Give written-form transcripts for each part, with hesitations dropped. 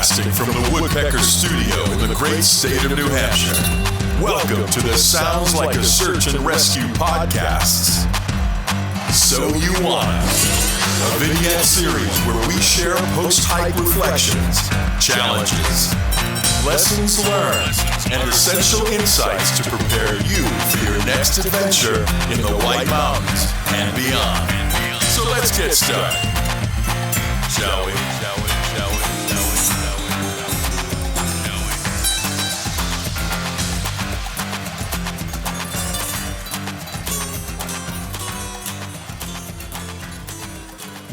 Broadcasting from the Woodpecker Studio in the great state of New Hampshire. Welcome to the Sounds Like a Search and Rescue podcasts. So You Wanna, a vignette series where we share post-hike reflections, challenges, lessons learned, and essential insights to prepare you for your next adventure in the White Mountains and beyond. So let's get started, shall we?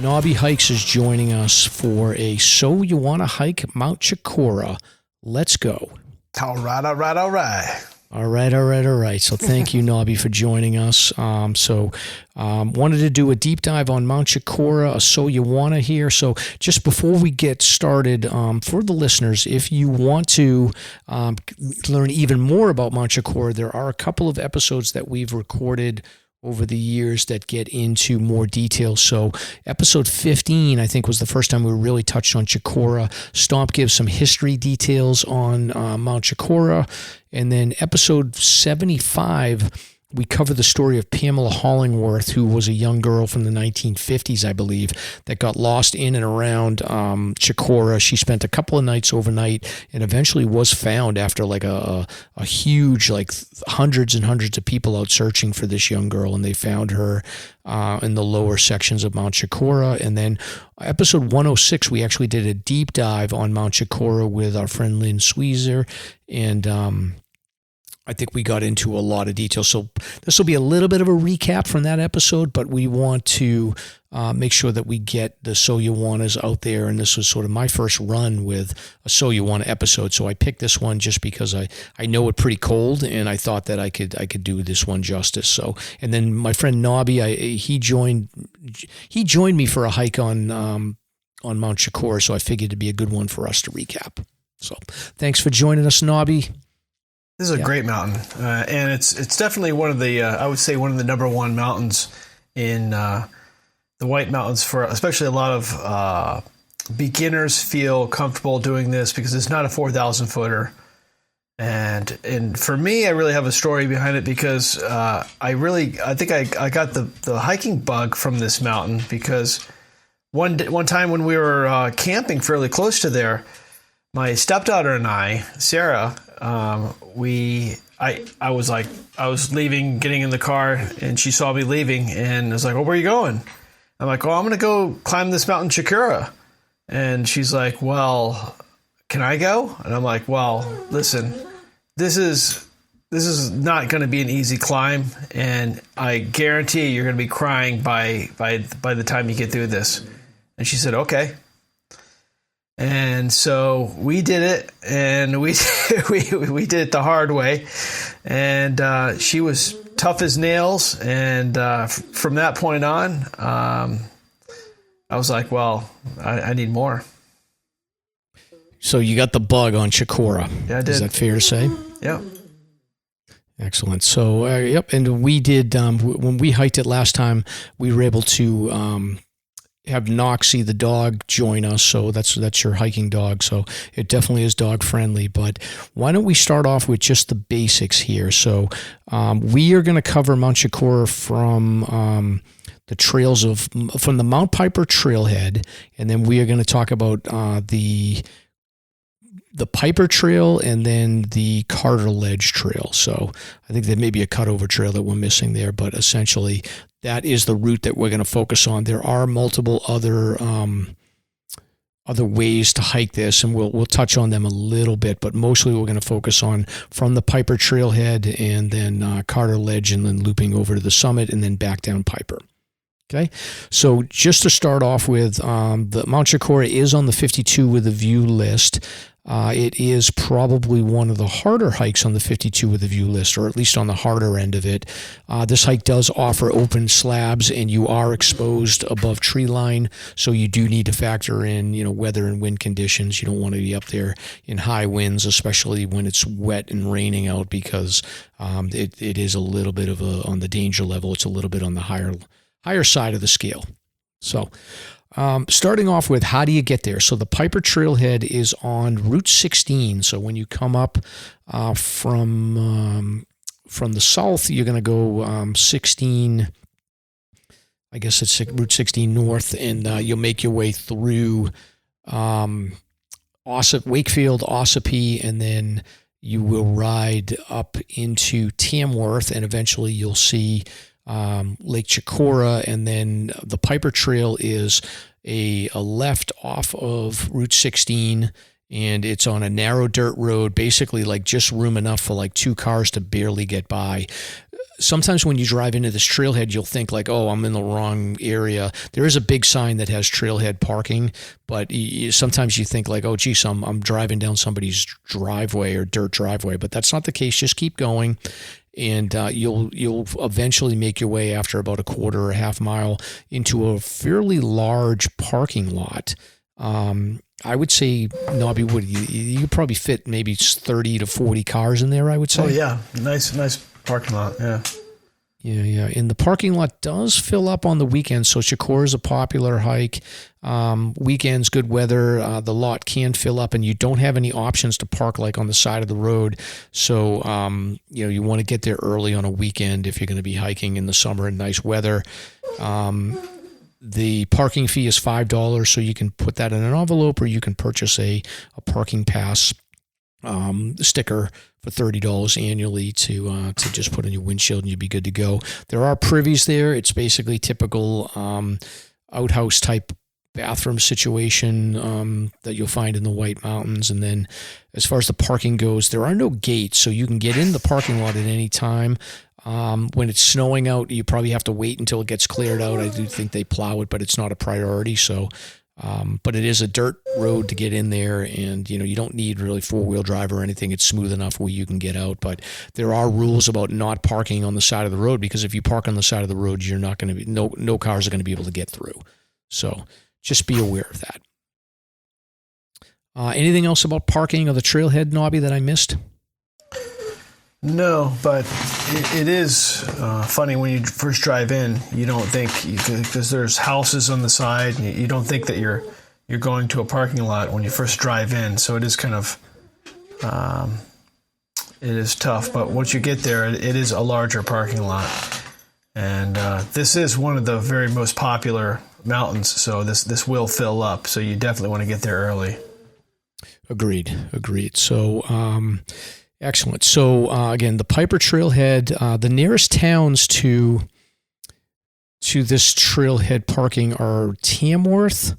Knobbie Hikes is joining us for a So You Want to Hike Mount Chocorua. Let's go. All right. All right. So thank you, Knobbie, for joining us. Wanted to do a deep dive on Mount Chocorua, a So You Wanna here. So just before we get started, for the listeners, if you want to learn even more about Mount Chocorua, there are a couple of episodes that we've recorded over the years that get into more detail. So episode 15, I think, was the first time we really touched on Chocorua. Stomp gives some history details on Mount Chocorua. And then episode 75, we cover the story of Pamela Hollingworth, who was a young girl from the 1950s, I believe, that got lost in and around Chocorua. She spent a couple of nights overnight and eventually was found after like a huge, like hundreds and hundreds of people out searching for this young girl, and they found her in the lower sections of Mount Chocorua. And then episode 106, we actually did a deep dive on Mount Chocorua with our friend Lynn Sweezer, and I think we got into a lot of detail. So this will be a little bit of a recap from that episode, but we want to make sure that we get the So You Wannas out there. And this was sort of my first run with a So You Wanna episode. So I picked this one just because I know it pretty cold, and I thought that I could do this one justice. So, and then my friend Knobbie, he joined me for a hike on Mount Chocorua. So I figured it'd be a good one for us to recap. So thanks for joining us, Knobbie. This is a great mountain, and it's definitely one of the I would say one of the number one mountains in the White Mountains, for especially a lot of beginners feel comfortable doing this because it's not a 4,000 footer, and for me, I really have a story behind it because I think I got the hiking bug from this mountain because one time when we were camping fairly close to there, my stepdaughter and I, Sarah, I was leaving, getting in the car, and she saw me leaving, and I was like, "Oh, where are you going?" I'm like, "Oh, I'm going to go climb this mountain, Chocurua." And she's like, "Well, can I go?" And I'm like, "Well, listen, this is not going to be an easy climb, and I guarantee you're going to be crying by the time you get through this." And she said, "Okay." And so we did it, and we did it the hard way. And she was tough as nails. And from that point on, I was like, well, I need more. So you got the bug on Chocorua. Yeah, I did. Is that fair to say? Yeah. Excellent. So, and we did, when we hiked it last time, we were able to have Noxie the dog join us. So that's your hiking dog. So it definitely is dog friendly. But why don't we start off with just the basics here? So we are going to cover Mount Chocorua from the trails from the Mount Piper trailhead, and then we are going to talk about the Piper Trail and then the Carter Ledge Trail. So I think there may be a cutover trail that we're missing there, but essentially that is the route that we're going to focus on. There are multiple other ways to hike this, and we'll touch on them a little bit, but mostly we're going to focus on from the Piper Trailhead and then Carter Ledge, and then looping over to the summit and then back down Piper. Okay, so just to start off with, the Mount Chocorua is on the 52 with a view list. It is probably one of the harder hikes on the 52 with a view list, or at least on the harder end of it. This hike does offer open slabs, and you are exposed above tree line, so you do need to factor in, weather and wind conditions. You don't want to be up there in high winds, especially when it's wet and raining out, because it is a little bit of on the danger level. It's a little bit on the higher side of the scale. So Starting off with, how do you get there? So the Piper Trailhead is on Route 16. So when you come up from the south, you're going to go 16. I guess it's Route 16 north, and you'll make your way through Wakefield, Ossipee, and then you will ride up into Tamworth, and eventually you'll see Lake Chocorua, and then the Piper Trail is a left off of Route 16, and it's on a narrow dirt road, basically like just room enough for like 2 cars to barely get by. Sometimes when you drive into this trailhead, you'll think like, oh, I'm in the wrong area. There is a big sign that has trailhead parking, but sometimes you think like, oh, geez, I'm driving down somebody's driveway or dirt driveway, but that's not the case. Just keep going, and you'll eventually make your way after about a quarter or a half mile into a fairly large parking lot. I would say, Knobbie, you could probably fit maybe 30 to 40 cars in there, I would say. Oh, yeah. Nice parking lot, yeah. Yeah. And the parking lot does fill up on the weekends, so Chocurua is a popular hike. Weekends, good weather, the lot can fill up, and you don't have any options to park like on the side of the road. So, you want to get there early on a weekend if you're going to be hiking in the summer in nice weather. The parking fee is $5, so you can put that in an envelope, or you can purchase a parking pass sticker for $30 annually to just put on your windshield, and you'll be good to go. There are privies there. It's basically typical outhouse type bathroom situation that you'll find in the White Mountains. And then as far as the parking goes, there are no gates, so you can get in the parking lot at any time. When it's snowing out, you probably have to wait until it gets cleared out. I do think they plow it, but it's not a priority. So, but it is a dirt road to get in there, and you don't need really 4-wheel drive or anything. It's smooth enough where you can get out. But there are rules about not parking on the side of the road, because if you park on the side of the road, you're not going to be no cars are going to be able to get through. So just be aware of that. Anything else about parking or the trailhead, Knobbie, that I missed? No, but it is funny when you first drive in. You don't think, because there's houses on the side, and you don't think that you're going to a parking lot when you first drive in. So it is kind of it is tough. But once you get there, it is a larger parking lot, and this is one of the very most popular mountains. So this will fill up. So you definitely want to get there early. Agreed. So. Excellent. So, again, the Piper Trailhead, the nearest towns to this trailhead parking are Tamworth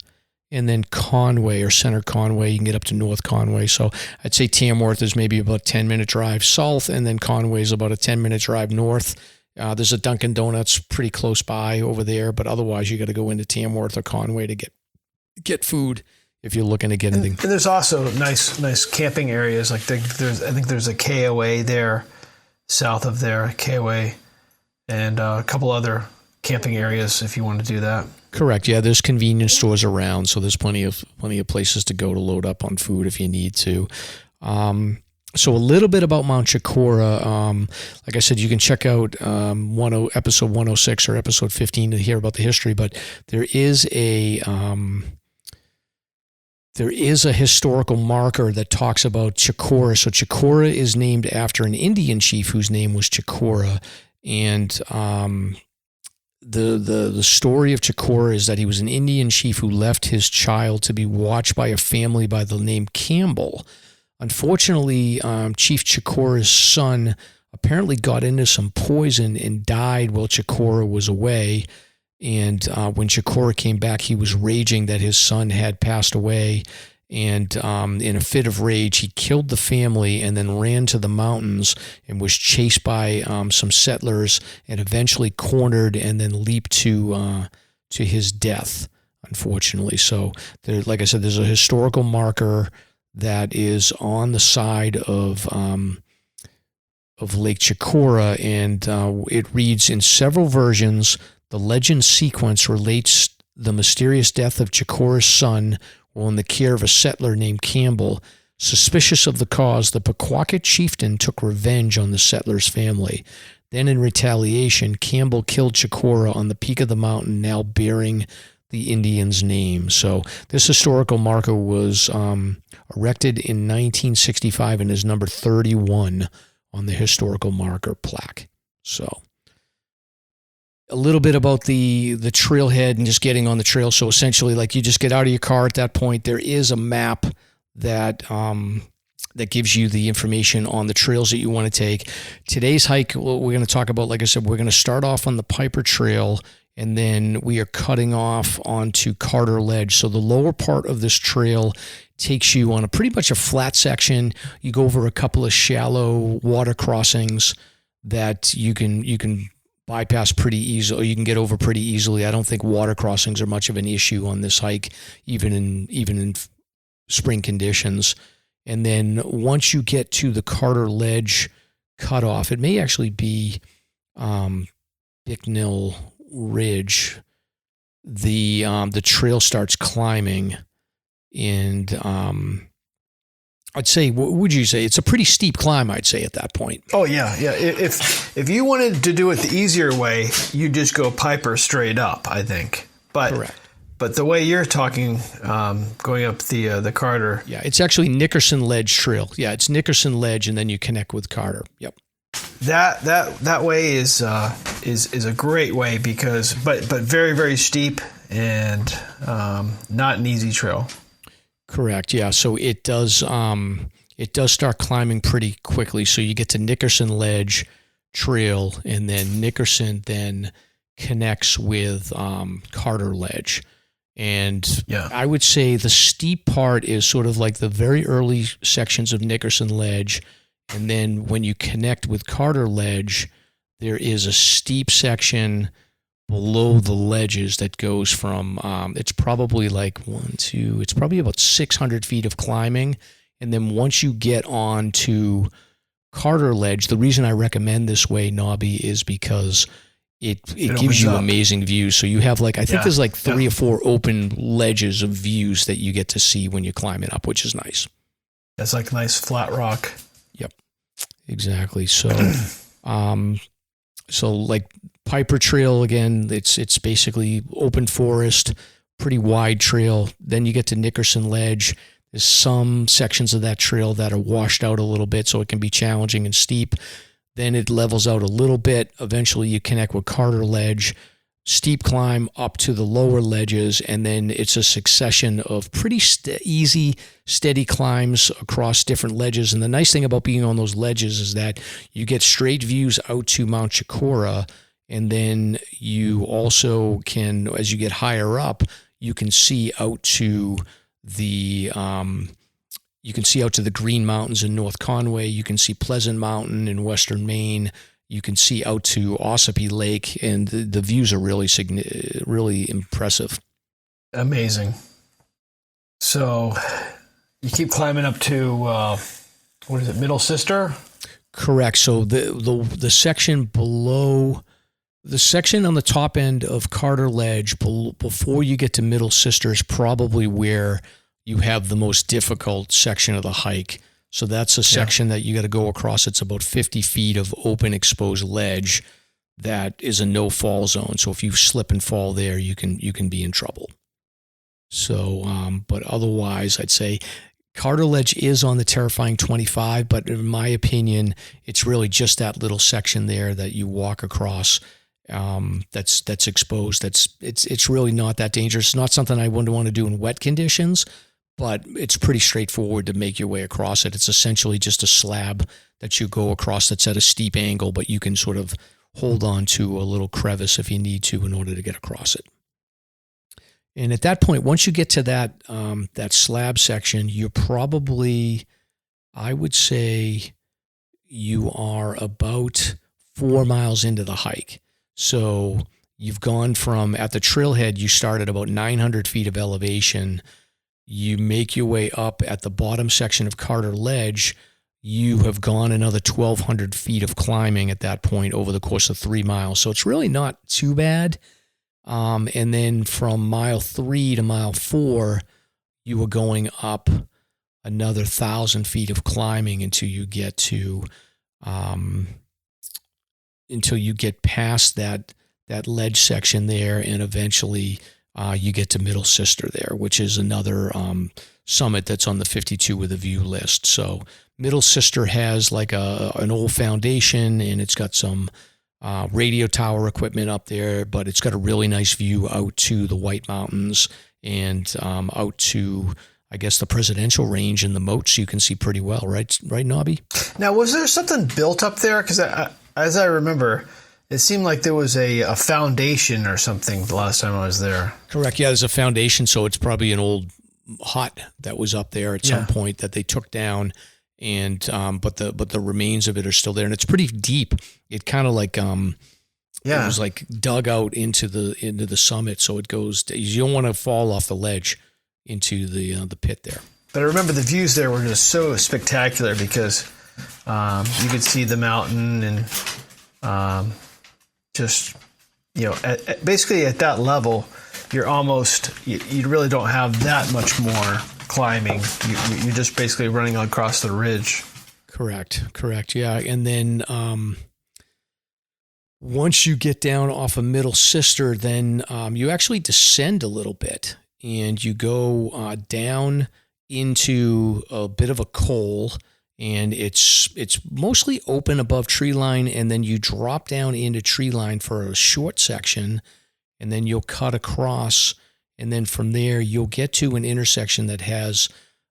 and then Conway, or Center Conway. You can get up to North Conway. So I'd say Tamworth is maybe about a 10-minute drive south, and then Conway is about a 10-minute drive north. There's a Dunkin' Donuts pretty close by over there, but otherwise you got to go into Tamworth or Conway to get food, if you're looking to get anything. And there's also nice camping areas. Like I think there's a KOA there, south of there, KOA, and a couple other camping areas if you want to do that. Correct. Yeah, there's convenience stores around, so there's plenty of places to go to load up on food if you need to. So a little bit about Mount Chocorua. Like I said, you can check out episode 106 or episode 15 to hear about the history, but there is a historical marker that talks about Chocorua. So Chocorua is named after an Indian chief whose name was Chocurua. And the story of Chocorua is that he was an Indian chief who left his child to be watched by a family by the name Campbell. Unfortunately, Chief Chocurua's son apparently got into some poison and died while Chocorua was away. And when Chocurua came back, he was raging that his son had passed away. And in a fit of rage, he killed the family and then ran to the mountains and was chased by some settlers and eventually cornered and then leaped to his death, unfortunately. So, like I said, there's a historical marker that is on the side of Lake Chocorua, and it reads, in several versions, the legend sequence relates the mysterious death of Chocurua's son while in the care of a settler named Campbell. Suspicious of the cause, the Pequawket chieftain took revenge on the settler's family. Then in retaliation, Campbell killed Chocurua on the peak of the mountain now bearing the Indians' names. So this historical marker was erected in 1965 and is number 31 on the historical marker plaque. So a little bit about the trailhead and just getting on the trail. So essentially, like, you just get out of your car at that point. There is a map that that gives you the information on the trails that you want to take. Today's hike, we're going to talk about, like I said, we're going to start off on the Piper Trail, and then we are cutting off onto Carter Ledge. So the lower part of this trail takes you on pretty much a flat section. You go over a couple of shallow water crossings that you can bypass pretty easily, or you can get over pretty easily. I don't think water crossings are much of an issue on this hike, even in spring conditions. And then once you get to the Carter Ledge cutoff, it may actually be Bicknell Ridge. The trail starts climbing, and I'd say, what would you say? It's a pretty steep climb, I'd say, at that point. Oh yeah. If you wanted to do it the easier way, you just go Piper straight up, I think. But correct. But the way you're talking, going up the Carter. Yeah, it's actually Nickerson Ledge Trail. Yeah, it's Nickerson Ledge, and then you connect with Carter. Yep. That way is a great way, because but very, very steep and not an easy trail. Correct. Yeah. So it does start climbing pretty quickly. So you get to Nickerson Ledge Trail, and then Nickerson then connects with Carter Ledge. And yeah, I would say the steep part is sort of like the very early sections of Nickerson Ledge. And then when you connect with Carter Ledge, there is a steep section below the ledges that goes from, it's probably like it's probably about 600 feet of climbing. And then once you get on to Carter Ledge, the reason I recommend this way, Knobbie, is because it gives you amazing views. So you have there's like 3 or 4 open ledges of views that you get to see when you're climbing up, which is nice. That's like nice flat rock. Yep, exactly. So, so like Piper Trail, again, it's basically open forest, pretty wide trail. Then you get to Nickerson Ledge. There's some sections of that trail that are washed out a little bit, so it can be challenging and steep. Then it levels out a little bit. Eventually you connect with Carter Ledge, steep climb up to the lower ledges, and then it's a succession of pretty easy, steady climbs across different ledges. And the nice thing about being on those ledges is that you get straight views out to Mount Chocorua, and then you also can, as you get higher up, you can see out to the Green Mountains in North Conway. You can see Pleasant Mountain in Western Maine. You can see out to Ossipee Lake, and the views are really impressive. Amazing. So you keep climbing up to what is it, Middle Sister? Correct. So the section below, the section on the top end of Carter Ledge before you get to Middle Sister is probably where you have the most difficult section of the hike. So that's a section that you got to go across. It's about 50 feet of open exposed ledge that is a no fall zone. So if you slip and fall there, you can be in trouble. So, but otherwise, I'd say Carter Ledge is on the terrifying 25, but in my opinion, it's really just that little section there that you walk across. That's exposed. It's really not that dangerous. It's not something I wouldn't want to do in wet conditions, but it's pretty straightforward to make your way across it. It's essentially just a slab that you go across that's at a steep angle, but you can sort of hold on to a little crevice if you need to in order to get across it. And at that point, once you get to that slab section, you're probably, I would say, you are about 4 miles into the hike. So you've gone from, at the trailhead, you start at about 900 feet of elevation. You make your way up at the bottom section of Carter Ledge. You have gone another 1,200 feet of climbing at that point over the course of 3 miles. So it's really not too bad. And then from mile 3 to mile 4, you are going up another 1,000 feet of climbing until you get to, until you get past that ledge section there, and eventually you get to Middle Sister there, which is another summit that's on the 52 with a view list. So Middle Sister has like an old foundation, and it's got some radio tower equipment up there, but it's got a really nice view out to the White Mountains and out to, I guess, the Presidential Range and the moats you can see pretty well, right, Knobbie? Now, was there something built up there? Because as I remember, it seemed like there was a foundation or something the last time I was there. Correct. Yeah, there's a foundation, so it's probably an old hut that was up there at some point that they took down, and but the remains of it are still there, and it's pretty deep. It kind of like it was like dug out into the summit, so it goes. You don't want to fall off the ledge into the pit there. But I remember the views there were just so spectacular because you could see the mountain and just, you know, basically at that level, you're almost, you really don't have that much more climbing. You're just basically running across the ridge. Correct. Yeah. And then once you get down off of Middle Sister, then you actually descend a little bit and you go down into a bit of a col, and it's mostly open above tree line, and then you drop down into tree line for a short section, and then you'll cut across, and then from there you'll get to an intersection that has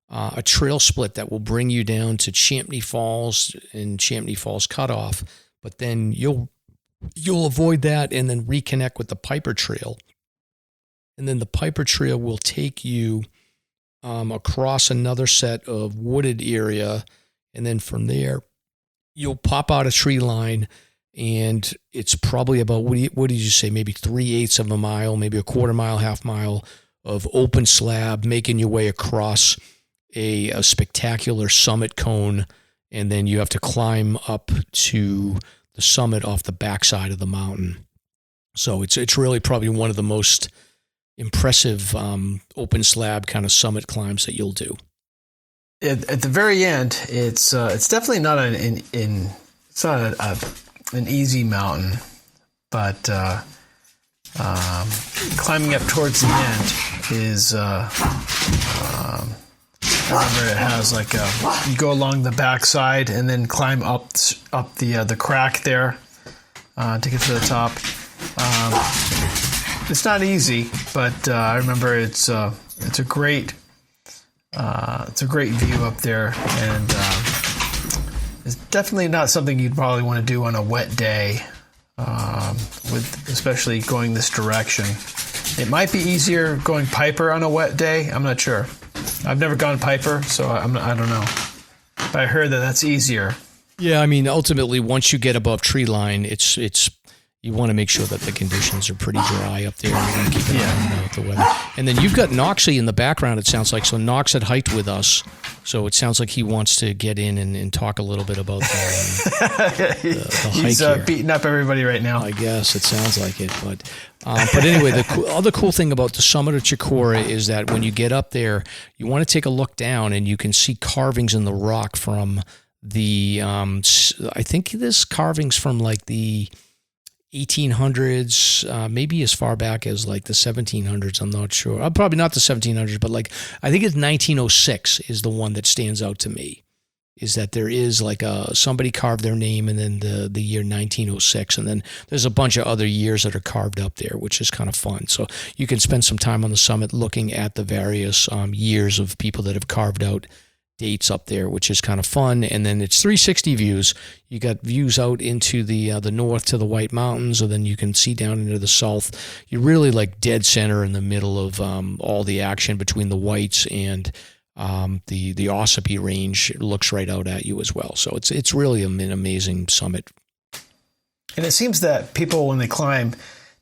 a trail split that will bring you down to Champney Falls and Champney Falls Cutoff, but then you'll avoid that and then reconnect with the Piper Trail, and then the Piper Trail will take you across another set of wooded area. And then from there, you'll pop out a tree line, and it's probably about, what did you say, maybe 3/8 of a mile, maybe a quarter mile, half mile of open slab, making your way across a spectacular summit cone. And then you have to climb up to the summit off the backside of the mountain. So it's really probably one of the most impressive open slab kind of summit climbs that you'll do. At the very end, it's definitely not an easy mountain, but climbing up towards the end is. I remember it has like you go along the backside and then climb up the crack there to get to the top. It's not easy, but I remember it's a great. It's a great view up there, and it's definitely not something you'd probably want to do on a wet day, with especially going this direction. It might be easier going Piper on a wet day. I'm not sure. I've never gone Piper, so I don't know. But I heard that that's easier. Yeah, I mean, ultimately, once you get above tree line, it's you want to make sure that the conditions are pretty dry up there. You want to keep an eye on the weather. And then you've got Noxie in the background, it sounds like. So Knox had hiked with us. So it sounds like he wants to get in and talk a little bit about the He's hike here. Beating up everybody right now. I guess it sounds like it. But anyway, the other cool thing about the summit of Chocorua is that when you get up there, you want to take a look down and you can see carvings in the rock from the, I think there's carvings from like the 1800s, maybe as far back as like the 1700s. I'm not sure. Probably not the 1700s, but like I think it's 1906 is the one that stands out to me. Is that there is like somebody carved their name and then the year 1906, and then there's a bunch of other years that are carved up there, which is kind of fun. So you can spend some time on the summit looking at the various years of people that have carved out dates up there, which is kind of fun. And then it's 360 views. You got views out into the north to the White Mountains, and then you can see down into the south. You're really like dead center in the middle of all the action between the Whites and the Ossipee Range. It looks right out at you as well. So it's really an amazing summit. And it seems that people, when they climb,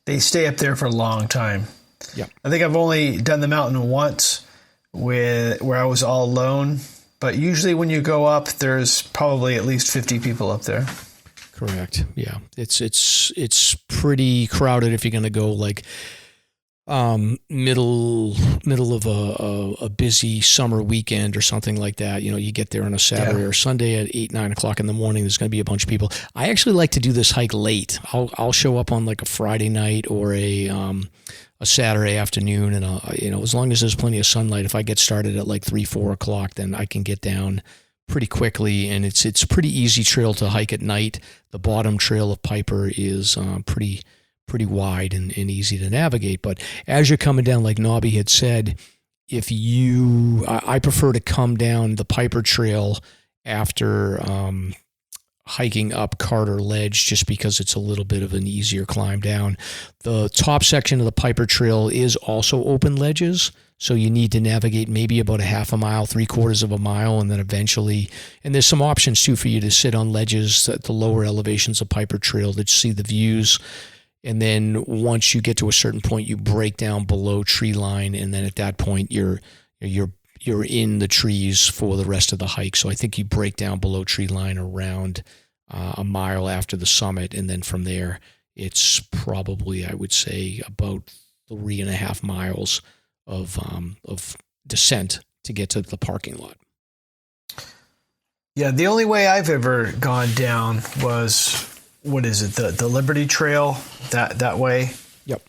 they stay up there for a long time. Yeah, I think I've only done the mountain once where I was all alone. But usually when you go up, there's probably at least 50 people up there. Correct. Yeah. It's pretty crowded if you're going to go like middle of a busy summer weekend or something like that. You know, you get there on a Saturday or Sunday at 8, 9 o'clock in the morning. There's going to be a bunch of people. I actually like to do this hike late. I'll show up on like a Friday night or a a Saturday afternoon, and as long as there's plenty of sunlight, if I get started at like 3-4 o'clock, then I can get down pretty quickly, and it's a pretty easy trail to hike at night. The bottom trail of Piper is pretty wide and easy to navigate. But as you're coming down, like Knobbie had said, I prefer to come down the Piper Trail after hiking up Carter Ledge, just because it's a little bit of an easier climb down. The top section of the Piper Trail is also open ledges, so you need to navigate maybe about a half a mile, 3/4 of a mile, and then eventually, and there's some options too for you to sit on ledges at the lower elevations of Piper Trail to see the views. And then once you get to a certain point, you break down below tree line, and then at that point you're in the trees for the rest of the hike. So I think you break down below tree line around a mile after the summit, and then from there it's probably, I would say, about 3.5 miles of descent to get to the parking lot. Yeah, the only way I've ever gone down was, what is it, the Liberty Trail that way. Yep.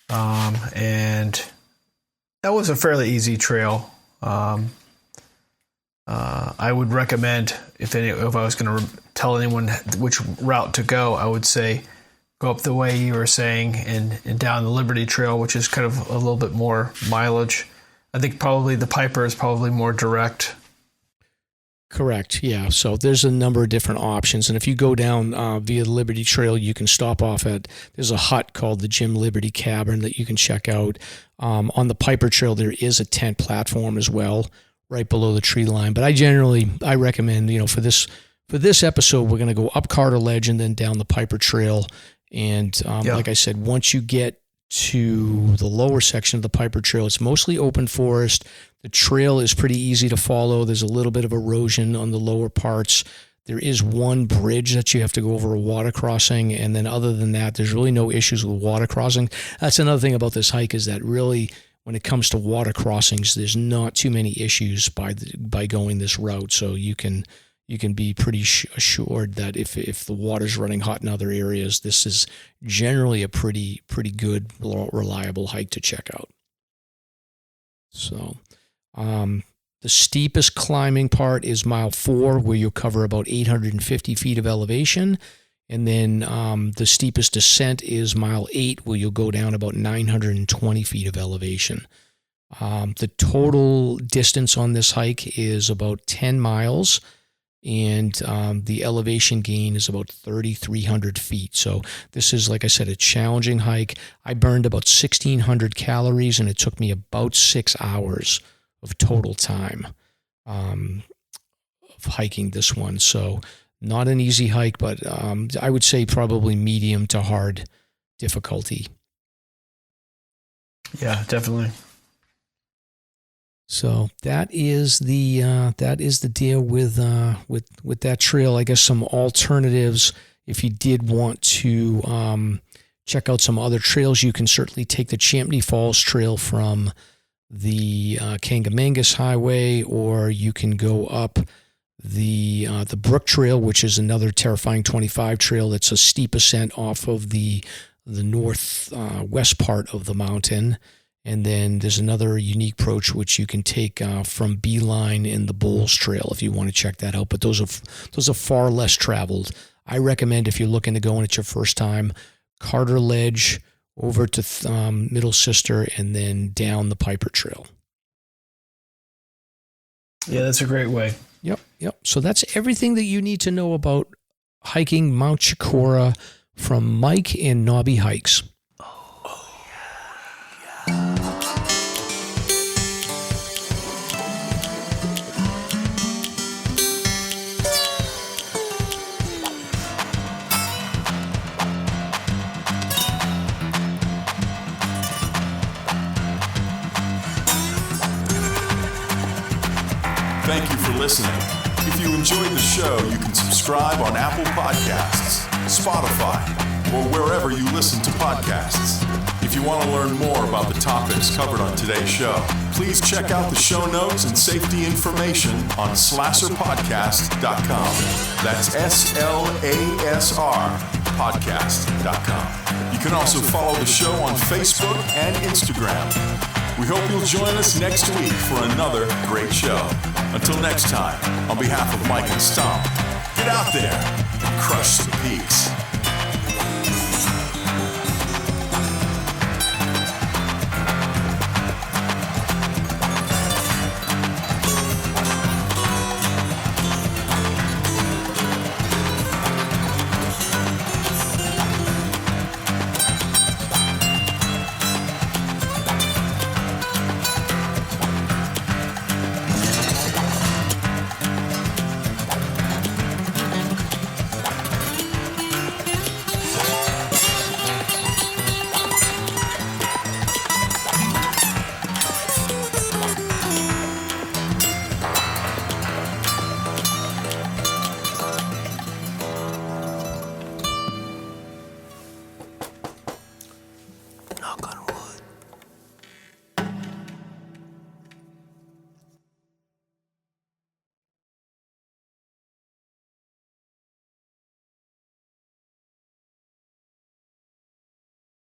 And that was a fairly easy trail. I would recommend, if I was going to tell anyone which route to go, I would say go up the way you were saying and down the Liberty Trail, which is kind of a little bit more mileage. I think probably the Piper is probably more direct. Correct. Yeah. So there's a number of different options. And if you go down via the Liberty Trail, you can stop off there's a hut called the Jim Liberty Cabin that you can check out. On the Piper Trail, there is a tent platform as well, right below the tree line. But I recommend, for this episode, we're going to go up Carter Ledge and then down the Piper Trail. And like I said, once you get to the lower section of the Piper Trail, it's mostly open forest. The trail is pretty easy to follow. There's a little bit of erosion on the lower parts. There is one bridge that you have to go over a water crossing, and then other than that, there's really no issues with water crossing. That's another thing about this hike, is that really, when it comes to water crossings, there's not too many issues by going this route. So you can be pretty assured that if the water's running hot in other areas, this is generally a pretty good, reliable hike to check out. So the steepest climbing part is mile 4, where you'll cover about 850 feet of elevation. And then the steepest descent is mile 8, where you'll go down about 920 feet of elevation. The total distance on this hike is about 10 miles. And the elevation gain is about 3,300 feet. So this is, like I said, a challenging hike. I burned about 1,600 calories, and it took me about 6 hours of total time of hiking this one. So not an easy hike, but I would say probably medium to hard difficulty. Yeah, definitely. So that is the deal with that trail. I guess some alternatives, if you did want to check out some other trails, you can certainly take the Champney Falls Trail from the Kangamangas Highway, or you can go up the Brook Trail, which is another terrifying 25 trail. That's a steep ascent off of the northwest part of the mountain. And then there's another unique approach which you can take from Beeline in the Bowles Trail if you want to check that out. But those are far less traveled. I recommend, if you're looking to go and it's your first time, Carter Ledge over to Middle Sister and then down the Piper Trail. Yeah, that's a great way. Yep. So that's everything that you need to know about hiking Mount Chocorua from Mike and Knobbie Hikes. Thank you for listening. If you enjoyed the show, you can subscribe on Apple Podcasts, Spotify, or wherever you listen to podcasts. If you want to learn more about the topics covered on today's show, please check out the show notes and safety information on slasserpodcast.com. That's SLASR SoulYouWannaPodcast.com. You can also follow the show on Facebook and Instagram. We hope you'll join us next week for another great show. Until next time, on behalf of Mike and Stomp, get out there and crush some peaks.